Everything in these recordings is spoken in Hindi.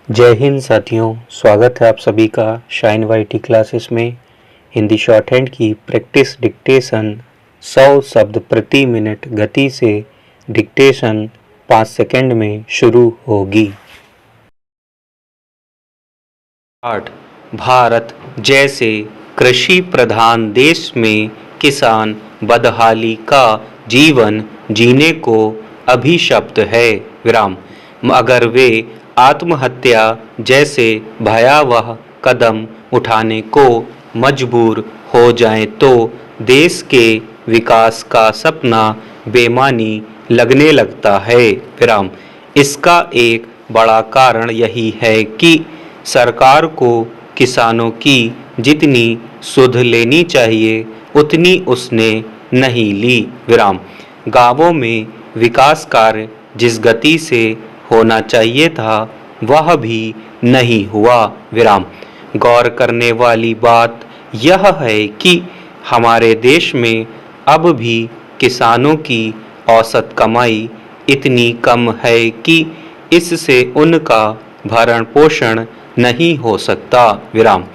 जय हिंद साथियों, स्वागत है आप सभी का शाइन वाईटी क्लासेस में। हिंदी शॉर्ट हैंड की प्रैक्टिस डिक्टेशन 100 शब्द प्रति मिनट गति से डिक्टेशन 5 सेकंड में शुरू होगी। 8 भारत जैसे कृषि प्रधान देश में किसान बदहाली का जीवन जीने को अभिशप्त है। विराम अगर वे आत्महत्या जैसे भयावह कदम उठाने को मजबूर हो जाएं तो देश के विकास का सपना बेमानी लगने लगता है। विराम इसका एक बड़ा कारण यही है कि सरकार को किसानों की जितनी सुध लेनी चाहिए उतनी उसने नहीं ली। विराम गांवों में विकास कार्य जिस गति से होना चाहिए था वह भी नहीं हुआ। विराम गौर करने वाली बात यह है कि हमारे देश में अब भी किसानों की औसत कमाई इतनी कम है कि इससे उनका भरण पोषण नहीं हो सकता। विराम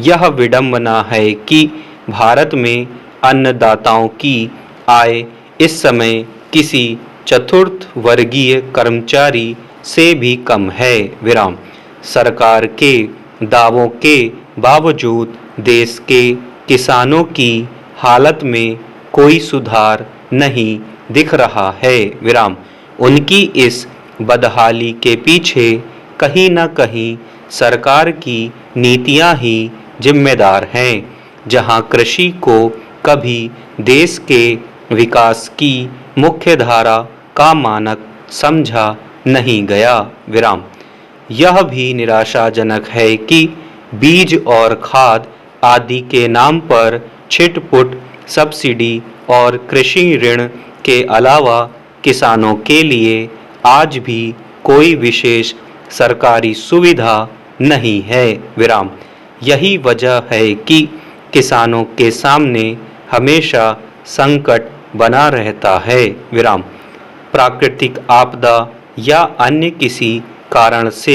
यह विडंबना है कि भारत में अन्नदाताओं की आय इस समय किसी चतुर्थ वर्गीय कर्मचारी से भी कम है। विराम सरकार के दावों के बावजूद देश के किसानों की हालत में कोई सुधार नहीं दिख रहा है। विराम उनकी इस बदहाली के पीछे कहीं न कहीं सरकार की नीतियां ही जिम्मेदार हैं, जहां कृषि को कभी देश के विकास की मुख्य धारा का मानक समझा नहीं गया। विराम यह भी निराशाजनक है कि बीज और खाद आदि के नाम पर छिटपुट सब्सिडी और कृषि ऋण के अलावा किसानों के लिए आज भी कोई विशेष सरकारी सुविधा नहीं है। विराम यही वजह है कि किसानों के सामने हमेशा संकट बना रहता है। विराम प्राकृतिक आपदा या अन्य किसी कारण से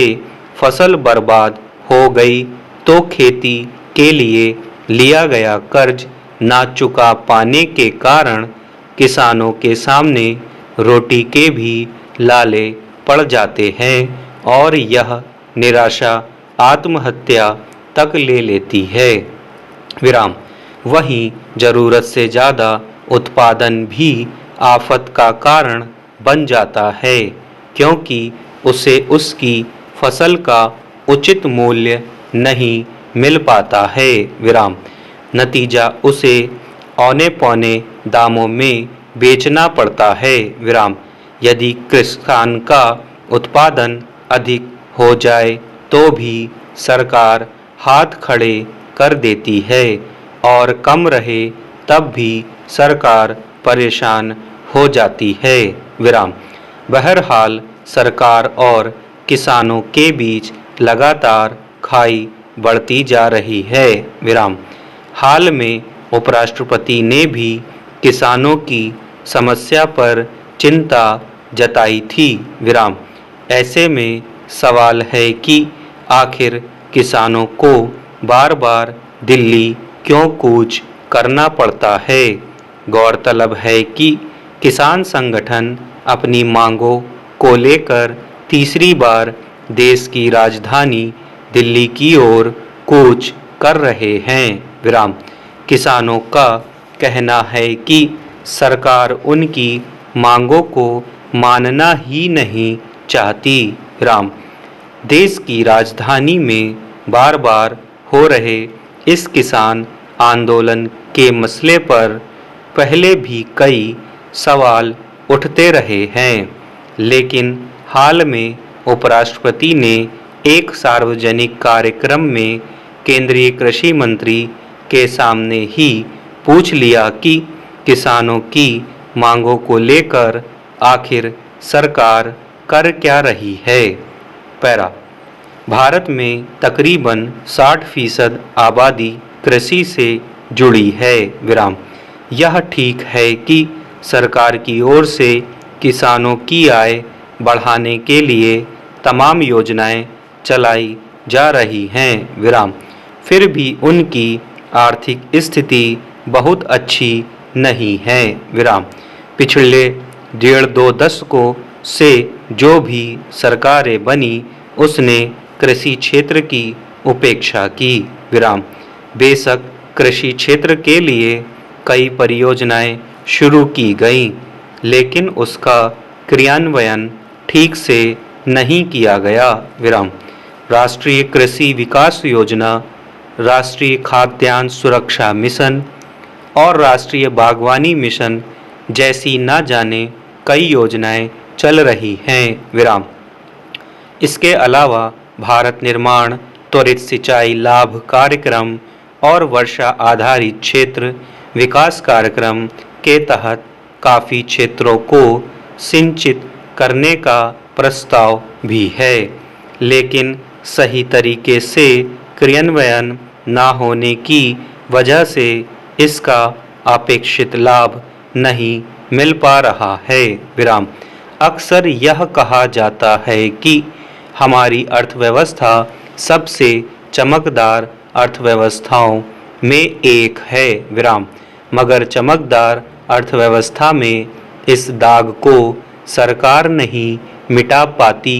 फसल बर्बाद हो गई तो खेती के लिए लिया गया कर्ज ना चुका पाने के कारण किसानों के सामने रोटी के भी लाले पड़ जाते हैं और यह निराशा आत्महत्या तक ले लेती है। विराम वहीं जरूरत से ज़्यादा उत्पादन भी आफत का कारण बन जाता है, क्योंकि उसे उसकी फसल का उचित मूल्य नहीं मिल पाता है। विराम नतीजा उसे औने पौने दामों में बेचना पड़ता है। विराम यदि किसान का उत्पादन अधिक हो जाए तो भी सरकार हाथ खड़े कर देती है और कम रहे तब भी सरकार परेशान हो जाती है। विराम बहरहाल सरकार और किसानों के बीच लगातार खाई बढ़ती जा रही है। विराम हाल में उपराष्ट्रपति ने भी किसानों की समस्या पर चिंता जताई थी। विराम ऐसे में सवाल है कि आखिर किसानों को बार बार दिल्ली क्यों कूच करना पड़ता है। गौरतलब है कि किसान संगठन अपनी मांगों को लेकर तीसरी बार देश की राजधानी दिल्ली की ओर कूच कर रहे हैं। विराम किसानों का कहना है कि सरकार उनकी मांगों को मानना ही नहीं चाहती। विराम देश की राजधानी में बार बार हो रहे इस किसान आंदोलन के मसले पर पहले भी कई सवाल उठते रहे हैं, लेकिन हाल में उपराष्ट्रपति ने एक सार्वजनिक कार्यक्रम में केंद्रीय कृषि मंत्री के सामने ही पूछ लिया कि किसानों की मांगों को लेकर आखिर सरकार कर क्या रही है। पैरा भारत में तकरीबन 60% आबादी कृषि से जुड़ी है। विराम यह ठीक है कि सरकार की ओर से किसानों की आय बढ़ाने के लिए तमाम योजनाएं चलाई जा रही हैं। विराम। फिर भी उनकी आर्थिक स्थिति बहुत अच्छी नहीं है। विराम। पिछले 1.5-2 दशकों से जो भी सरकारें बनी उसने कृषि क्षेत्र की उपेक्षा की। विराम। बेशक कृषि क्षेत्र के लिए कई परियोजनाएं शुरू की गईं, लेकिन उसका क्रियान्वयन ठीक से नहीं किया गया। विराम। राष्ट्रीय कृषि विकास योजना, राष्ट्रीय खाद्यान्न सुरक्षा मिशन और राष्ट्रीय बागवानी मिशन जैसी न जाने कई योजनाएं चल रही हैं। विराम। इसके अलावा भारत निर्माण, त्वरित सिंचाई लाभ कार्यक्रम और वर्षा आधारित क्षेत्र विकास कार्यक्रम के तहत काफ़ी क्षेत्रों को सिंचित करने का प्रस्ताव भी है, लेकिन सही तरीके से क्रियान्वयन न होने की वजह से इसका अपेक्षित लाभ नहीं मिल पा रहा है। विराम। अक्सर यह कहा जाता है कि हमारी अर्थव्यवस्था सबसे चमकदार अर्थव्यवस्थाओं में एक है। विराम। मगर चमकदार अर्थव्यवस्था में इस दाग को सरकार नहीं मिटा पाती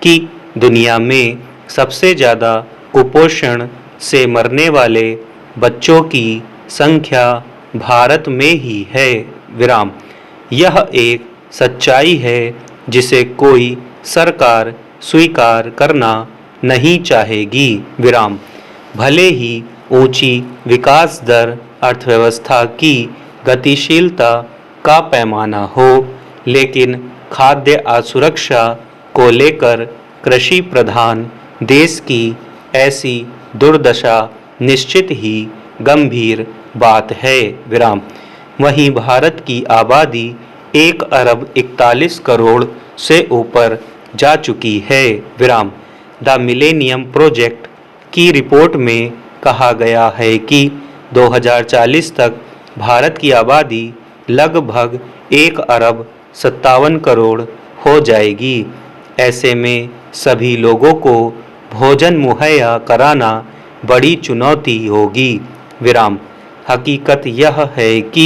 कि दुनिया में सबसे ज़्यादा कुपोषण से मरने वाले बच्चों की संख्या भारत में ही है। विराम। यह एक सच्चाई है जिसे कोई सरकार स्वीकार करना नहीं चाहेगी। विराम। भले ही ऊंची विकास दर अर्थव्यवस्था की गतिशीलता का पैमाना हो, लेकिन खाद्य असुरक्षा को लेकर कृषि प्रधान देश की ऐसी दुर्दशा निश्चित ही गंभीर बात है। विराम। वहीं भारत की आबादी 1 अरब 41 करोड़ से ऊपर जा चुकी है। विराम। द मिलेनियम प्रोजेक्ट की रिपोर्ट में कहा गया है कि 2040 तक भारत की आबादी लगभग 1 अरब 57 करोड़ हो जाएगी। ऐसे में सभी लोगों को भोजन मुहैया कराना बड़ी चुनौती होगी। विराम। हकीकत यह है कि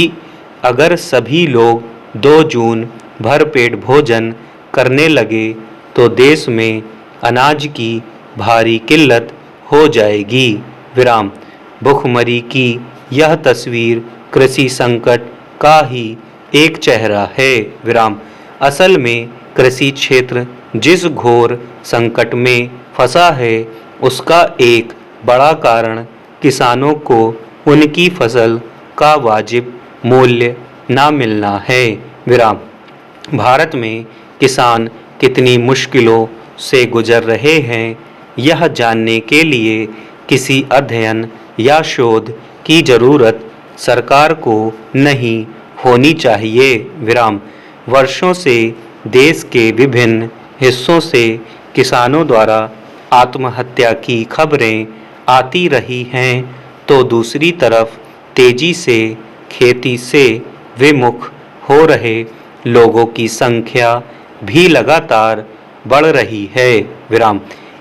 अगर सभी लोग 2 जून भरपेट भोजन करने लगे तो देश में अनाज की भारी किल्लत हो जाएगी। विराम। भुखमरी की यह तस्वीर कृषि संकट का ही एक चेहरा है। विराम। असल में कृषि क्षेत्र जिस घोर संकट में फंसा है उसका एक बड़ा कारण किसानों को उनकी फसल का वाजिब मूल्य ना मिलना है। विराम। भारत में किसान कितनी मुश्किलों से गुजर रहे हैं यह जानने के लिए किसी अध्ययन या शोध की ज़रूरत सरकार को नहीं होनी चाहिए। विराम। वर्षों से देश के विभिन्न हिस्सों से किसानों द्वारा आत्महत्या की खबरें आती रही हैं, तो दूसरी तरफ तेजी से खेती से विमुख हो रहे लोगों की संख्या भी लगातार बढ़ रही है। विराम।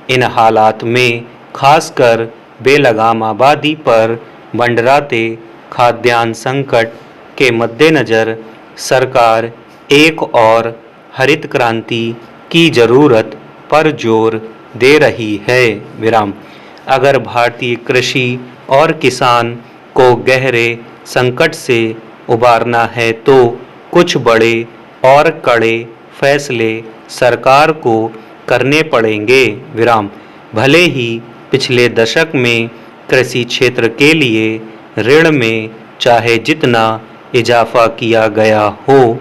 इन हालात में खासकर बेलगाम आबादी पर मंडराते खाद्यान्न संकट के मद्देनज़र सरकार एक और हरित क्रांति की ज़रूरत पर जोर दे रही है। विराम। अगर भारतीय कृषि और किसान को गहरे संकट से उबारना है तो कुछ बड़े और कड़े फैसले सरकार को करने पड़ेंगे। विराम। भले ही पिछले दशक में कृषि क्षेत्र के लिए ऋण में चाहे जितना इजाफा किया गया हो,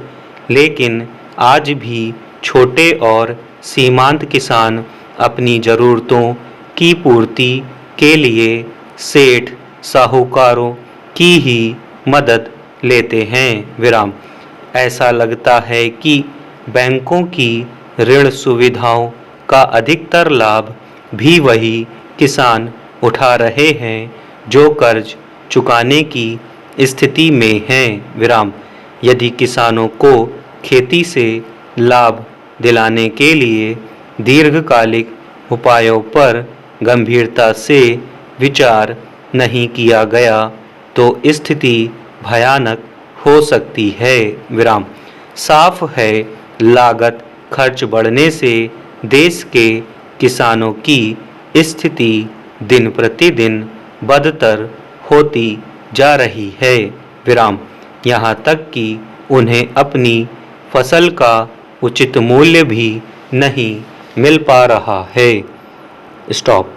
लेकिन आज भी छोटे और सीमांत किसान अपनी ज़रूरतों की पूर्ति के लिए सेठ साहूकारों की ही मदद लेते हैं। विराम। ऐसा लगता है कि बैंकों की ऋण सुविधाओं का अधिकतर लाभ भी वही किसान उठा रहे हैं जो कर्ज चुकाने की स्थिति में हैं। विराम। यदि किसानों को खेती से लाभ दिलाने के लिए दीर्घकालिक उपायों पर गंभीरता से विचार नहीं किया गया तो स्थिति भयानक हो सकती है। विराम। साफ है, लागत खर्च बढ़ने से देश के किसानों की स्थिति दिन प्रतिदिन बदतर होती जा रही है। विराम। यहाँ तक कि उन्हें अपनी फसल का उचित मूल्य भी नहीं मिल पा रहा है। स्टॉप।